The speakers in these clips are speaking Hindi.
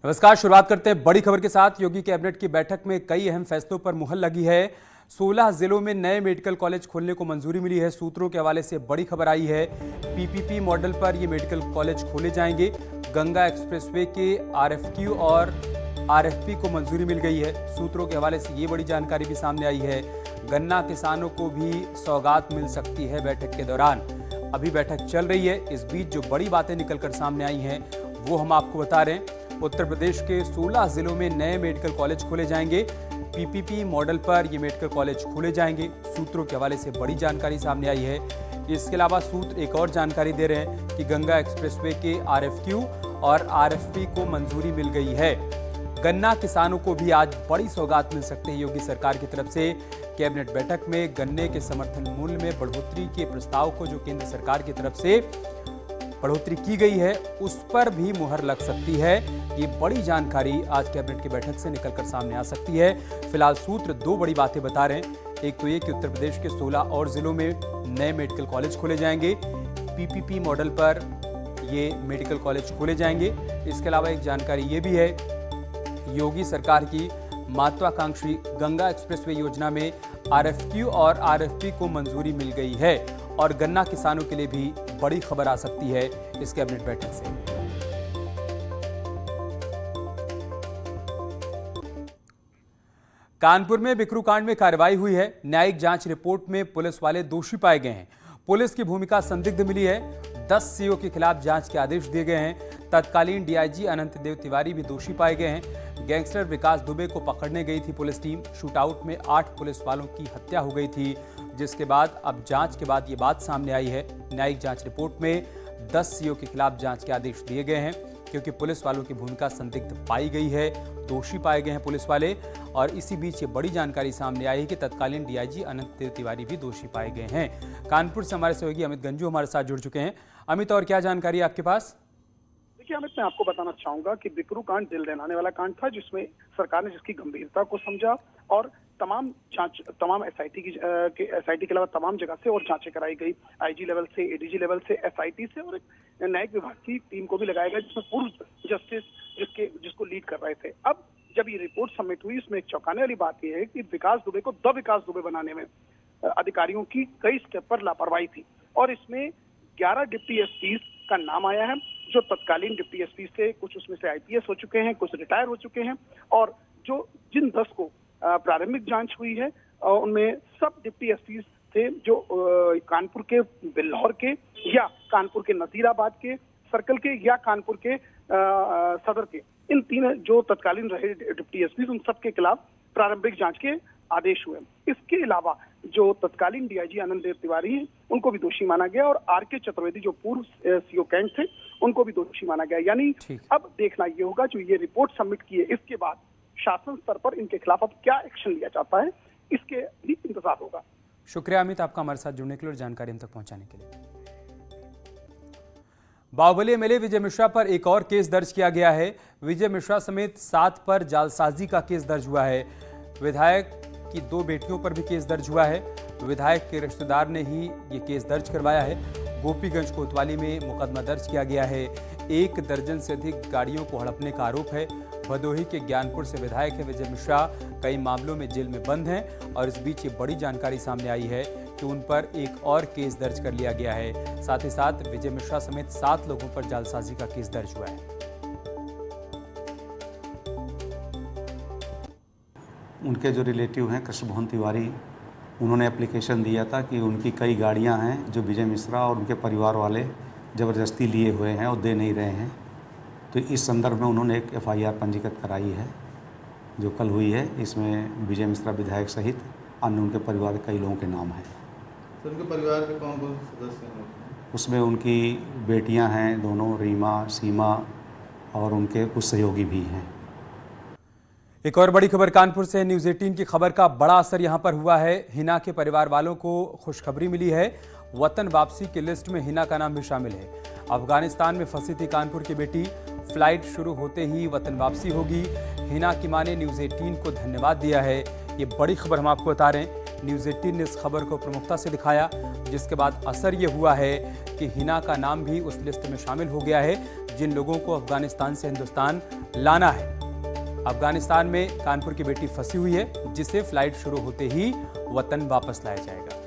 नमस्कार। शुरुआत करते हैं बड़ी खबर के साथ। योगी कैबिनेट की बैठक में कई अहम फैसलों पर मुहर लगी है। 16 जिलों में नए मेडिकल कॉलेज खोलने को मंजूरी मिली है। सूत्रों के हवाले से बड़ी खबर आई है। पीपीपी मॉडल पर ये मेडिकल कॉलेज खोले जाएंगे। गंगा एक्सप्रेसवे के आरएफक्यू और आरएफपी को मंजूरी मिल गई है। सूत्रों के हवाले से ये बड़ी जानकारी भी सामने आई है। गन्ना किसानों को भी सौगात मिल सकती है बैठक के दौरान। अभी बैठक चल रही है, इस बीच जो बड़ी बातें निकलकर सामने आई हैं वो हम आपको बता रहे हैं। उत्तर प्रदेश के 16 जिलों में नए मेडिकल कॉलेज खोले जाएंगे। पीपीपी मॉडल पर ये मेडिकल कॉलेज खोले जाएंगे। सूत्रों के हवाले से बड़ी जानकारी सामने आई है। इसके अलावा सूत्र एक और जानकारी दे रहे हैं कि गंगा एक्सप्रेसवे के आरएफक्यू और आरएफपी को मंजूरी मिल गई है। गन्ना किसानों को भी आज बड़ी सौगात मिल सकती है। योगी सरकार की तरफ से कैबिनेट बैठक में गन्ने के समर्थन मूल्य में बढ़ोतरी के प्रस्ताव को जो केंद्र सरकार की तरफ से बढ़ोतरी की गई है उस पर भी मुहर लग सकती है। ये बड़ी जानकारी आज कैबिनेट की बैठक से निकलकर सामने आ सकती है। फिलहाल सूत्र दो बड़ी बातें बता रहे हैं। एक तो ये कि उत्तर प्रदेश के 16 और जिलों में नए मेडिकल कॉलेज खोले जाएंगे। पीपीपी मॉडल पर ये मेडिकल कॉलेज खोले जाएंगे। इसके अलावा एक जानकारी ये भी है, योगी सरकार की महत्वाकांक्षी गंगा एक्सप्रेसवे योजना में आरएफक्यू और आरएफपी को मंजूरी मिल गई है और गन्ना किसानों के लिए भी बड़ी खबर आ सकती है इस कैबिनेट बैठक से। कानपुर में बिकरू कांड में कार्रवाई हुई है। न्यायिक जांच रिपोर्ट में पुलिस वाले दोषी पाए गए हैं। पुलिस की भूमिका संदिग्ध मिली है। 10 सीओ के खिलाफ जांच के आदेश दिए गए हैं। तत्कालीन डीआईजी अनंत देव तिवारी भी दोषी पाए गए हैं। गैंगस्टर विकास दुबे को पकड़ने गई थी पुलिस टीम। शूटआउट में 8 पुलिस वालों की हत्या हो गई थी, जिसके बाद अब जांच के बाद ये बात सामने आई है। न्यायिक जांच रिपोर्ट में 10 सीओ के खिलाफ जांच के आदेश दिए गए हैं क्योंकि पुलिस वालों की भूमिका संदिग्ध पाई गई है। दोषी पाए गए हैं पुलिस वाले। और इसी बीच ये बड़ी जानकारी सामने आई है कि तत्कालीन डीआईजी अनंत देव तिवारी भी दोषी पाए गए हैं। कानपुर से हमारे सहयोगी अमित गंजू हमारे साथ जुड़ चुके हैं। अमित, और क्या जानकारी है आपके पास? देखिए अमित, मैं आपको बताना चाहूंगा कि बिकरू कांड दिल दहलाने वाला कांड था, जिसमें सरकार ने जिसकी गंभीरता को समझा और तमाम एसआईटी के अलावा तमाम जगह से और जांचें कराई गई। आईजी लेवल से, एडीजी लेवल से, एसआईटी से और एक न्यायिक विभाग की टीम को भी लगाया गया, जिसमें पूर्व जस्टिस जिसको लीड कर रहे थे। अब जब ये रिपोर्ट सबमिट हुई, इसमें एक चौंकाने वाली बात यह है कि विकास दुबे को द विकास दुबे बनाने में अधिकारियों की कई स्टेप पर लापरवाही थी और इसमें 11 डिप्टी एसपी का नाम आया है, जो तत्कालीन डिप्टी एसपी से कुछ उसमें से आईपीएस हो चुके हैं, कुछ रिटायर हो चुके हैं और जो जिन 10 को प्रारंभिक जांच हुई है उनमें सब डिप्टी एसपी थे जो कानपुर के बिल्हौर के या कानपुर के नजीराबाद के सर्कल के या कानपुर के सदर के। इन 3 जो तत्कालीन रहे डिप्टी एसपी, उन सबके खिलाफ प्रारंभिक जांच के आदेश हुए। इसके अलावा जो तत्कालीन डीआईजी आनंद देव तिवारी हैं उनको भी दोषी माना गया और आरके चतुर्वेदी जो पूर्व सीओ कैंट थे उनको भी दोषी माना गया। यानी अब देखना ये होगा, जो ये रिपोर्ट सबमिट की है इसके बाद शासन स्तर पर इनके खिलाफ अब क्या एक्शन लिया जाता है, इसके भी इंतजार होगा। शुक्रिया अमित, आपका हमारे साथ जुड़ने के लिए और जानकारी हम तक पहुंचाने के लिए। बाहुबली एमएलए विजय मिश्रा पर एक और केस दर्ज किया गया है। विजय मिश्रा समेत 7 पर जालसाजी का केस दर्ज हुआ है। विधायक की 2 बेटियों पर भी केस दर्ज हुआ है। विधायक के रिश्तेदार ने ही ये केस दर्ज करवाया है। गोपीगंज कोतवाली में मुकदमा दर्ज किया गया है। 1 दर्जन से अधिक गाड़ियों को हड़पने का आरोप है। भदोही के ज्ञानपुर से विधायक है विजय मिश्रा कई मामलों में जेल में बंद हैं और इस बीच ये बड़ी जानकारी सामने आई है कि उन पर एक और केस दर्ज कर लिया गया है। साथ ही साथ विजय मिश्रा समेत 7 लोगों पर जालसाजी का केस दर्ज हुआ है। उनके जो रिलेटिव हैं कृष्णमोहन तिवारी, उन्होंने एप्लीकेशन दिया था कि उनकी कई गाड़ियां हैं जो विजय मिश्रा और उनके परिवार वाले ज़बरदस्ती लिए हुए हैं और दे नहीं रहे हैं। तो इस संदर्भ में उन्होंने एक एफआईआर पंजीकृत कराई है जो कल हुई है। इसमें विजय मिश्रा विधायक सहित अन्य उनके परिवार के कई लोगों के नाम हैं। तो उनके परिवार के कौन-कौन सदस्य हैं? उसमें उनकी बेटियां हैं दोनों, रीमा, सीमा और उनके कुछ सहयोगी भी हैं। एक और बड़ी खबर कानपुर से। न्यूज़ 18 की खबर का बड़ा असर यहां पर हुआ है। हिना के परिवार वालों को खुशखबरी मिली है। वतन वापसी की लिस्ट में हिना का नाम भी शामिल है। अफगानिस्तान में फंसी थी कानपुर की बेटी। फ्लाइट शुरू होते ही वतन वापसी होगी। हिना की मां ने न्यूज़ 18 को धन्यवाद दिया है। ये बड़ी खबर हम आपको बता रहे हैं। न्यूज़ 18 ने इस खबर को प्रमुखता से दिखाया, जिसके बाद असर ये हुआ है कि हिना का नाम भी उस लिस्ट में शामिल हो गया है जिन लोगों को अफगानिस्तान से हिंदुस्तान लाना है। अफगानिस्तान में कानपुर की बेटी फंसी हुई है, जिसे फ्लाइट शुरू होते ही वतन वापस लाया जाएगा।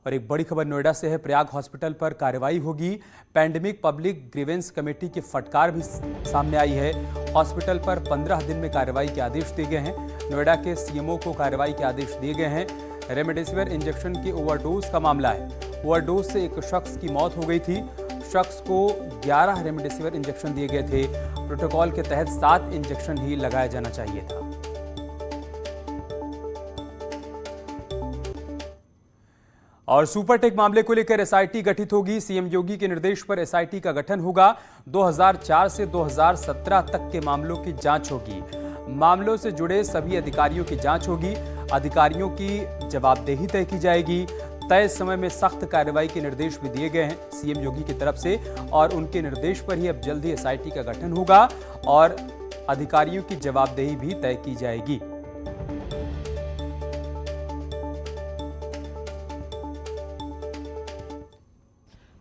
और एक बड़ी खबर नोएडा से है। प्रयाग हॉस्पिटल पर कार्रवाई होगी। पैंडेमिक पब्लिक ग्रीवेंस कमेटी की फटकार भी सामने आई है। हॉस्पिटल पर 15 दिन में कार्रवाई के आदेश दिए गए हैं। नोएडा के सीएमओ को कार्रवाई के आदेश दिए गए हैं। रेमडेसिविर इंजेक्शन की ओवरडोज का मामला है। ओवरडोज से एक शख्स की मौत हो गई थी। शख्स को 11 रेमडेसिविर इंजेक्शन दिए गए थे। प्रोटोकॉल के तहत 7 इंजेक्शन ही लगाया जाना चाहिए था। और सुपरटेक मामले को लेकर एसआईटी गठित होगी। सीएम योगी के निर्देश पर एसआईटी का गठन होगा। 2004 से 2017 तक के मामलों की जांच होगी। मामलों से जुड़े सभी अधिकारियों की जांच होगी। अधिकारियों की जवाबदेही तय की जाएगी। तय समय में सख्त कार्रवाई के निर्देश भी दिए गए हैं सीएम योगी की तरफ से, और उनके निर्देश पर ही अब जल्द ही एसआईटी का गठन होगा और अधिकारियों की जवाबदेही भी तय की जाएगी।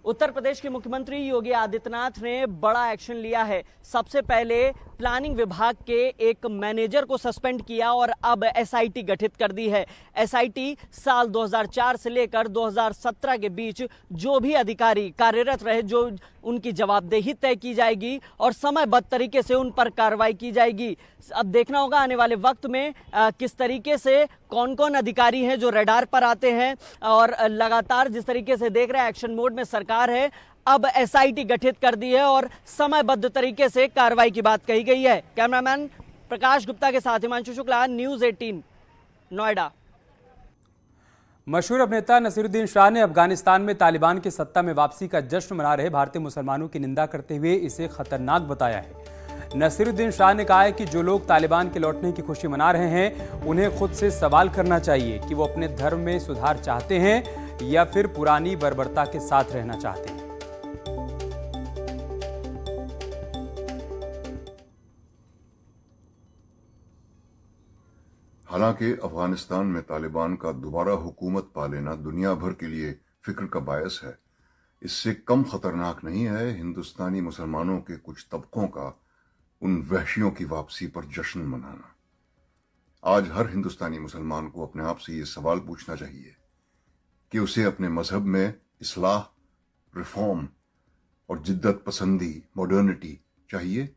उत्तर प्रदेश के मुख्यमंत्री योगी आदित्यनाथ ने बड़ा एक्शन लिया है। सबसे पहले प्लानिंग विभाग के एक मैनेजर को सस्पेंड किया और अब एसआईटी गठित कर दी है। एसआईटी साल 2004 से लेकर 2017 के बीच जो भी अधिकारी कार्यरत रहे, जो उनकी जवाबदेही तय की जाएगी और समयबद्ध तरीके से उन पर कार्रवाई की जाएगी। अब देखना होगा आने वाले वक्त में किस तरीके से कौन कौन अधिकारी हैं जो रडार पर आते हैं, और लगातार जिस तरीके से देख रहे हैं एक्शन मोड में सरकार है, अब एसआईटी गठित कर दी है और समयबद्ध तरीके से कार्रवाई की बात कही गई है। कैमरामैन प्रकाश गुप्ता के साथ हिमांशु शुक्ला, न्यूज़ 18 नोएडा। मशहूर अभिनेता नसीरुद्दीन शाह ने अफगानिस्तान में तालिबान की सत्ता में वापसी का जश्न मना रहे भारतीय मुसलमानों की निंदा करते हुए इसे खतरनाक बताया है। नसीरुद्दीन शाह ने कहा है कि जो लोग तालिबान के लौटने की खुशी मना रहे हैं, उन्हें खुद से सवाल करना चाहिए कि वो अपने धर्म में सुधार चाहते हैं या फिर पुरानी बर्बरता के साथ रहना चाहते हैं। हालांकि अफगानिस्तान में तालिबान का दोबारा हुकूमत पा लेना दुनिया भर के लिए फिक्र का बायस है, इससे कम खतरनाक नहीं है हिंदुस्तानी मुसलमानों के कुछ तबकों का उन वहशियों की वापसी पर जश्न मनाना। आज हर हिंदुस्तानी मुसलमान को अपने आप से ये सवाल पूछना चाहिए कि उसे अपने मजहब में इस्लाह, रिफॉर्म और जिद्दत पसंदी, मॉडर्निटी चाहिए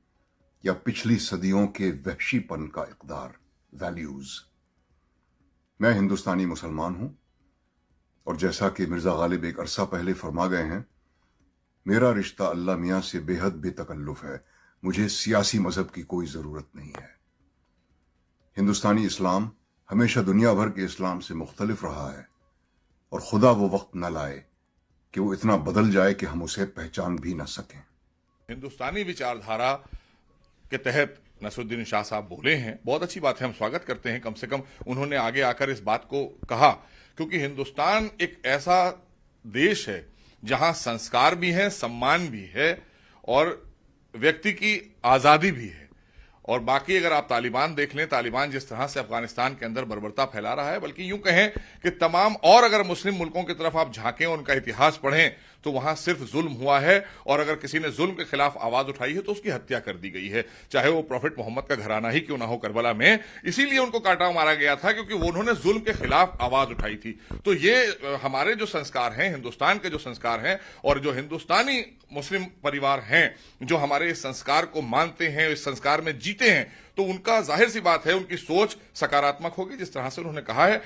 या पिछली सदियों के वहशीपन का इक़दार, वैल्यूज। मैं हिंदुस्तानी मुसलमान हूं और जैसा कि मिर्जा गालिब एक अरसा पहले फरमा गए हैं, मेरा रिश्ता अल्लाह मियां से बेहद बेतकल्लुफ है। मुझे सियासी मजहब की कोई जरूरत नहीं है। हिंदुस्तानी इस्लाम हमेशा दुनिया भर के इस्लाम से मुख्तलिफ रहा है और खुदा वो वक्त न लाए कि वो इतना बदल जाए कि हम उसे पहचान भी न सकें। हिंदुस्तानी विचारधारा के तहत नसीरुद्दीन शाह साहब बोले हैं, बहुत अच्छी बात है, हम स्वागत करते हैं। कम से कम उन्होंने आगे आकर इस बात को कहा, क्योंकि हिंदुस्तान एक ऐसा देश है जहां संस्कार भी है, सम्मान भी है और व्यक्ति की आजादी भी है। और बाकी अगर आप तालिबान देख लें, तालिबान जिस तरह से अफगानिस्तान के अंदर बर्बरता फैला रहा है, बल्कि यूं कहें कि तमाम और अगर मुस्लिम मुल्कों की तरफ आप झांकें, उनका इतिहास पढ़ें, तो वहां सिर्फ जुल्म हुआ है और अगर किसी ने जुल्म के खिलाफ आवाज उठाई है तो उसकी हत्या कर दी गई है, चाहे वो प्रॉफिट मोहम्मद का घराना ही क्यों ना हो करबला में। इसीलिए उनको काटा मारा गया था क्योंकि वो उन्होंने जुल्म के खिलाफ आवाज उठाई थी। तो ये हमारे जो संस्कार हैं, हिंदुस्तान के जो संस्कार हैं और जो हिंदुस्तानी मुस्लिम परिवार हैं जो हमारे इस संस्कार को मानते हैं, इस संस्कार में जीते हैं, तो उनका जाहिर सी बात है उनकी सोच सकारात्मक होगी, जिस तरह से उन्होंने कहा है।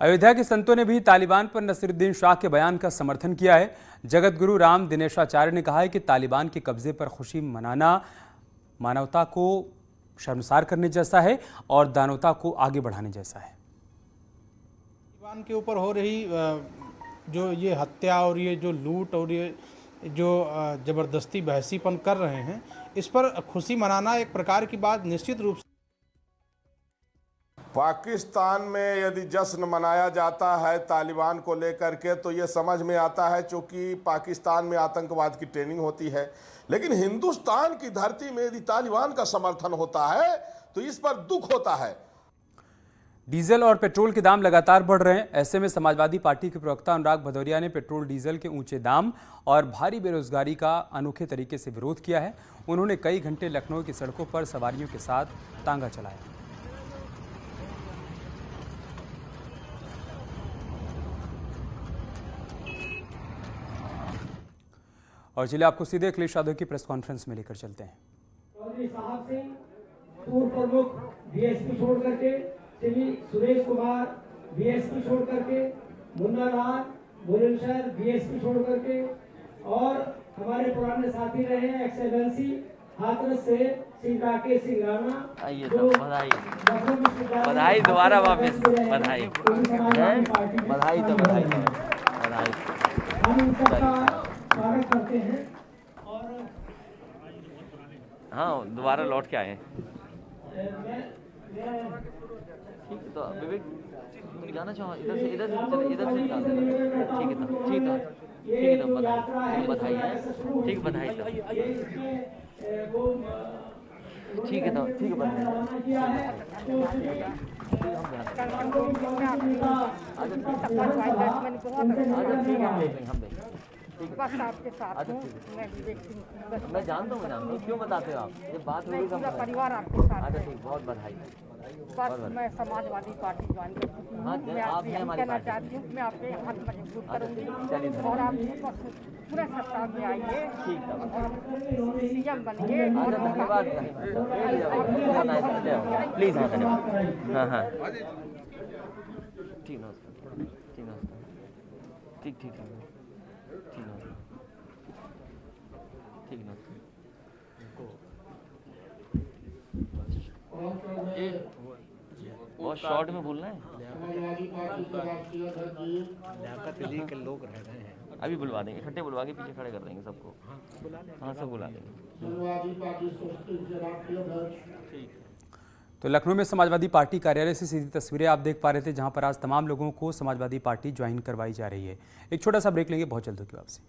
अयोध्या के संतों ने भी तालिबान पर नसीरुद्दीन शाह के बयान का समर्थन किया है। जगत गुरु राम दिनेशाचार्य ने कहा है कि तालिबान के कब्जे पर खुशी मनाना मानवता को शर्मसार करने जैसा है और दानवता को आगे बढ़ाने जैसा है। तालिबान के ऊपर हो रही जो ये हत्या और ये जो लूट और ये जो ज़बरदस्ती बहसीपन कर रहे हैं, इस पर खुशी मनाना एक प्रकार की बात निश्चित रूप से। पाकिस्तान में यदि जश्न मनाया जाता है तालिबान को लेकर के, तो ये समझ में आता है चूँकि पाकिस्तान में आतंकवाद की ट्रेनिंग होती है, लेकिन हिंदुस्तान की धरती में यदि तालिबान का समर्थन होता है तो इस पर दुख होता है। डीजल और पेट्रोल के दाम लगातार बढ़ रहे हैं। ऐसे में समाजवादी पार्टी के प्रवक्ता अनुराग भदौरिया ने पेट्रोल डीजल के ऊंचे दाम और भारी बेरोजगारी का अनोखे तरीके से विरोध किया है। उन्होंने कई घंटे लखनऊ की सड़कों पर सवारियों के साथ तांगा चलाया। और चलिए आपको सीधे अखिलेश यादव की प्रेस कॉन्फ्रेंस में लेकर चलते हैं। साहब से पूर्व प्रमुख बीएसपी छोड़ करके श्री सुरेश कुमार बीएसपी छोड़ करके, मुन्ना लाल बुलंदशहर बीएसपी छोड़ करके, और हमारे पुराने साथी रहे एक्सेलेंसी हाथरस से श्री राकेश सिंह राणा। आइए तो बधाई दोबारा वापस बधाई बधाई तो बधाई बधाई। हम इन सबका स्वागत करते हैं और हाँ दोबारा लौट के आए। ठीक है तो विवेक जाना चाहो इधर से चले ठीक है तो बधाई है ठीक बधाई तो ठीक है आपके साथ हूँ। मैं जानता हूँ क्यों बताते हो आप, ये बात हुई परिवार आपके साथ। अच्छा ठीक, बहुत बधाई। बस मैं समाजवादी पार्टी ज्वाइन कर चुकी हूँ। मैं आपसे कहना चाहती हूँ मैं आपके हाथ मजबूत करूँगी और आप पूरे सप्ताह में आइए और सीएम बनिए। धन्यवाद प्लीज। हाँ धन्यवाद। हाँ हाँ ठीक नमस्कार ठीक नमस्कार ठीक ठीक ठीक ठीक नमस्कार। बहुत शॉर्ट में बोलना है। के लोग रह रहे हैं, अभी बुलवा देंगे, इकट्ठे बुलवा के पीछे खड़े कर देंगे सबको। हाँ सब बुला देंगे। तो लखनऊ में समाजवादी पार्टी कार्यालय से सीधी तस्वीरें आप देख पा रहे थे, जहां पर आज तमाम लोगों को समाजवादी पार्टी ज्वाइन करवाई जा रही है। एक छोटा सा ब्रेक लेंगे, बहुत जल्द होगी वापसी।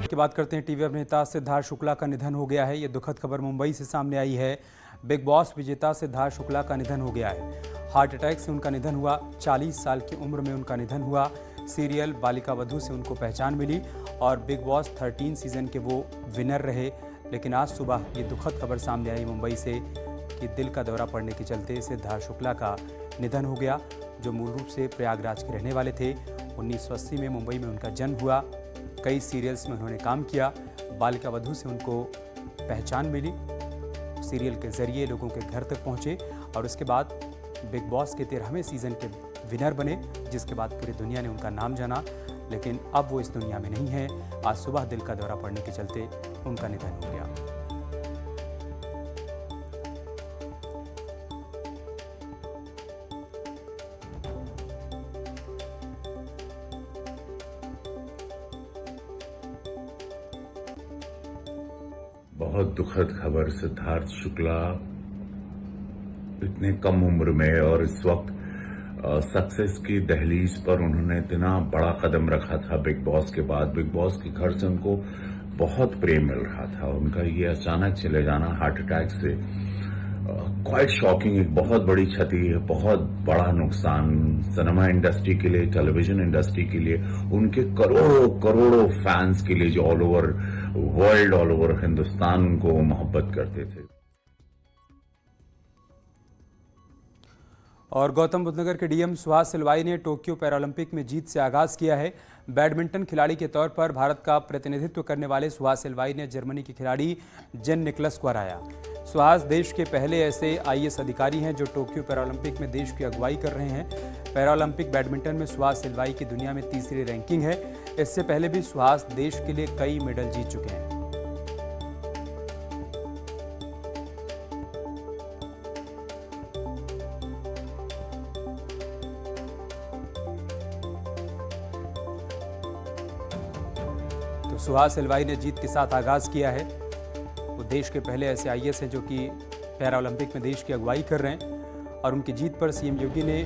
की बात करते हैं, टीवी अभिनेता सिद्धार्थ शुक्ला का निधन हो गया है। ये दुखद खबर मुंबई से सामने आई है। बिग बॉस विजेता सिद्धार्थ शुक्ला का निधन हो गया है। हार्ट अटैक से उनका निधन हुआ। 40 साल की उम्र में उनका निधन हुआ। सीरियल बालिका वधू से उनको पहचान मिली और बिग बॉस 13 सीजन के वो विनर रहे। लेकिन आज सुबह ये दुखद खबर सामने आई मुंबई से कि दिल का दौरा पड़ने के चलते सिद्धार्थ शुक्ला का निधन हो गया, जो मूल रूप से प्रयागराज के रहने वाले थे। 1980 में मुंबई में उनका जन्म हुआ। कई सीरियल्स में उन्होंने काम किया। बालिका वधू से उनको पहचान मिली, सीरियल के जरिए लोगों के घर तक पहुंचे और उसके बाद बिग बॉस के 13वें सीजन के विनर बने, जिसके बाद पूरी दुनिया ने उनका नाम जाना। लेकिन अब वो इस दुनिया में नहीं है। आज सुबह दिल का दौरा पड़ने के चलते उनका निधन हो गया। बहुत दुखद खबर। सिद्धार्थ शुक्ला इतने कम उम्र में और इस वक्त सक्सेस की दहलीज पर उन्होंने इतना बड़ा कदम रखा था बिग बॉस के बाद। बिग बॉस के घर से उनको बहुत प्रेम मिल रहा था। उनका ये अचानक चले जाना हार्ट अटैक से क्वाइट शॉकिंग, एक बहुत बड़ी क्षति है, बहुत बड़ा नुकसान सिनेमा इंडस्ट्री के लिए, टेलीविजन इंडस्ट्री के लिए, उनके करोड़ों करोड़ों फैंस के लिए जो all over world, all over Hindustan उनको मोहब्बत करते थे। और गौतम बुद्ध नगर के डीएम सुहास सिलवाई ने टोक्यो पैरालंपिक में जीत से आगाज किया है। बैडमिंटन खिलाड़ी के तौर पर भारत का प्रतिनिधित्व करने वाले सुहास सिलवाई ने जर्मनी के खिलाड़ी जेन निकलस को हराया। सुहास देश के पहले ऐसे आईएएस अधिकारी हैं जो टोक्यो पैरालंपिक में देश की अगुवाई कर रहे हैं। पैरालंपिक बैडमिंटन में सुहास सिलवाई की दुनिया में तीसरी रैंकिंग है। इससे पहले भी सुहास देश के लिए कई मेडल जीत चुके हैं। सुहास सिलवाई ने जीत के साथ आगाज किया है। वो देश के पहले ऐसे आईएएस हैं जो कि पैरालंपिक में देश की अगुवाई कर रहे हैं और उनकी जीत पर सीएम योगी ने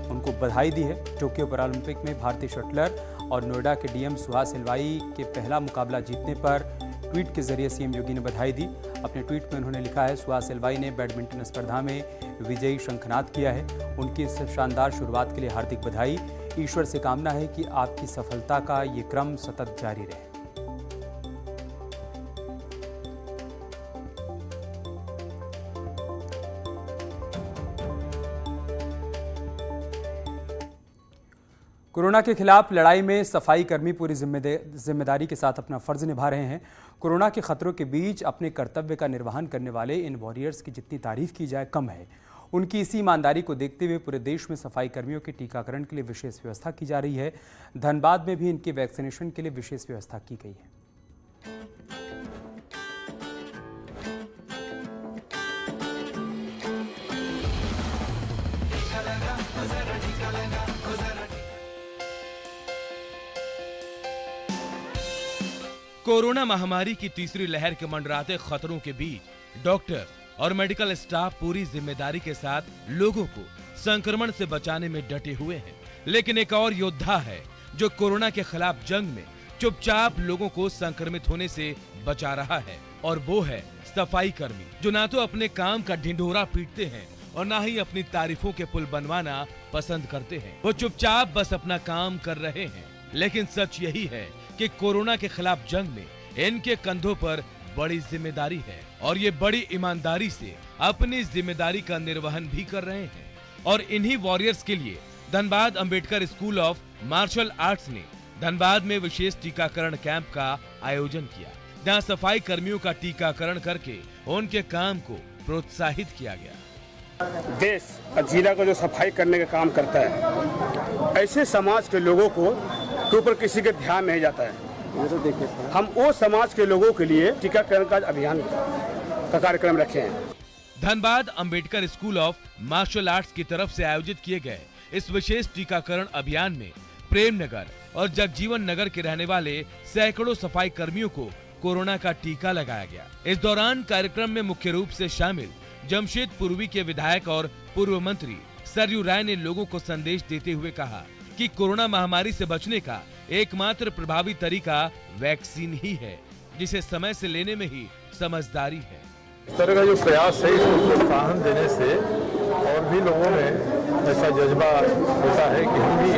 उनको बधाई दी है। टोक्यो पैरालंपिक में भारतीय शटलर और नोएडा के डीएम सुहास सिलवाई के पहला मुकाबला जीतने पर ट्वीट के जरिए सीएम योगी ने बधाई दी। अपने ट्वीट में उन्होंने लिखा है, सुहास एलवाई ने बैडमिंटन स्पर्धा में विजयी शंखनाद किया है। उनकी इस शानदार शुरुआत के लिए हार्दिक बधाई। ईश्वर से कामना है कि आपकी सफलता का ये क्रम सतत जारी रहे। कोरोना के खिलाफ लड़ाई में सफाई कर्मी पूरी जिम्मेदारी के साथ अपना फर्ज निभा रहे हैं। कोरोना के खतरों के बीच अपने कर्तव्य का निर्वहन करने वाले इन वॉरियर्स की जितनी तारीफ की जाए कम है। उनकी इसी ईमानदारी को देखते हुए पूरे देश में सफाई कर्मियों के टीकाकरण के लिए विशेष व्यवस्था की जा रही है। धनबाद में भी इनके वैक्सीनेशन के लिए विशेष व्यवस्था की गई है। कोरोना महामारी की तीसरी लहर के मंडराते खतरों के बीच डॉक्टर और मेडिकल स्टाफ पूरी जिम्मेदारी के साथ लोगों को संक्रमण से बचाने में डटे हुए हैं। लेकिन एक और योद्धा है जो कोरोना के खिलाफ जंग में चुपचाप लोगों को संक्रमित होने से बचा रहा है, और वो है सफाई कर्मी, जो ना तो अपने काम का ढिंढोरा पीटते हैं और ना ही अपनी तारीफों के पुल बनवाना पसंद करते हैं। वो चुपचाप बस अपना काम कर रहे हैं। लेकिन सच यही है कि कोरोना के खिलाफ जंग में इनके कंधों पर बड़ी जिम्मेदारी है, और ये बड़ी ईमानदारी से अपनी जिम्मेदारी का निर्वहन भी कर रहे हैं। और इन्हीं वॉरियर्स के लिए Dhanbad Ambedkar school of martial arts ने धनबाद में विशेष टीकाकरण कैंप का आयोजन किया, जहां सफाई कर्मियों का टीकाकरण करके उनके काम को प्रोत्साहित किया गया। देश और जिला को जो सफाई करने का काम करता है, ऐसे समाज के लोगों को के ऊपर किसी के ध्यान नहीं जाता है। हम वो समाज के लोगों के लिए टीकाकरण का अभियान का कार्यक्रम रखे हैं। Dhanbad Ambedkar school of martial arts की तरफ से आयोजित किए गए इस विशेष टीकाकरण अभियान में प्रेम नगर और जगजीवन नगर के रहने वाले सैकड़ों सफाई कर्मियों को कोरोना का टीका लगाया गया। इस दौरान कार्यक्रम में मुख्य रूप से शामिल जमशेदपुर के विधायक और पूर्व मंत्री सरयू राय ने लोगों को संदेश देते हुए कहा कि कोरोना महामारी से बचने का एकमात्र प्रभावी तरीका वैक्सीन ही है, जिसे समय से लेने में ही समझदारी है। इस तरह का जो प्रयास है, इसको प्रोत्साहन देने से और भी लोगों में ऐसा जज्बा होता है कि हम भी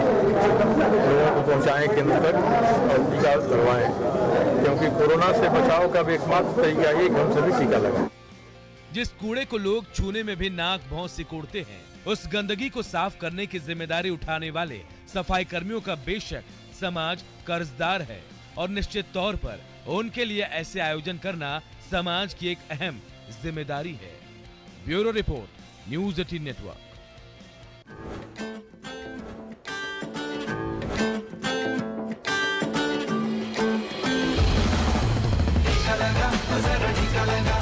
लोगों को पहुंचाएं केंद्र तक और टीका लगवाएं, क्योंकि कोरोना से बचाव का भी एकमात्र तरीका ये कि हम सभी टीका लगाएं। जिस कूड़े को लोग छूने में भी नाक भौं सिकोड़ते हैं, उस गंदगी को साफ करने की जिम्मेदारी उठाने वाले सफाई कर्मियों का बेशक समाज कर्जदार है, और निश्चित तौर पर उनके लिए ऐसे आयोजन करना समाज की एक अहम जिम्मेदारी है। Bureau report, news 18 network. टीका लगा,